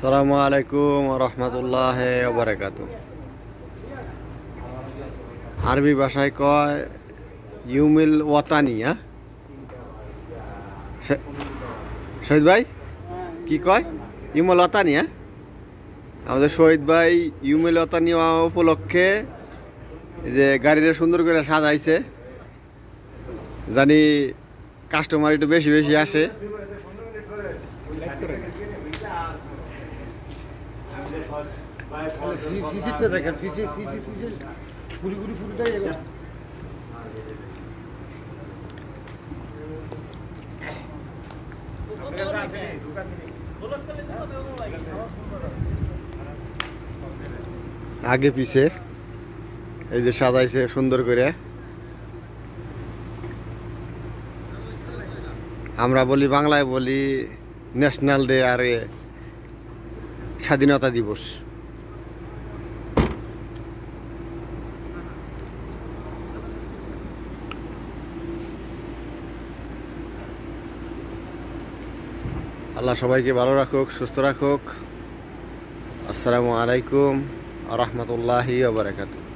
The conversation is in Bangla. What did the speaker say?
আসসালামু আলাইকুম ওয়া রাহমাতুল্লাহি ওয়া বারাকাতুহু। আরবি ভাষায় কয় ইউমিল ওয়াতানি। শহীদ ভাই কি কয়? ইউমিল ওয়াতানি। আমাদের শহীদ ভাই ইউমিল ওয়াতানি উপলক্ষে যে গাড়িটা সুন্দর করে সাজাইছে, জানি কাস্টমার একটু বেশি বেশি আসে। আগে পিছে এই যে সাজাইছে সুন্দর করে। আমরা বলি, বাংলায় বলি ন্যাশনাল ডে আর স্বাধীনতা দিবস। আল্লাহ সবাইকে ভালো রাখুক, সুস্থ রাখুক। আসসালামু আলাইকুম ওয়া রাহমাতুল্লাহি ওয়া বারাকাতুহু।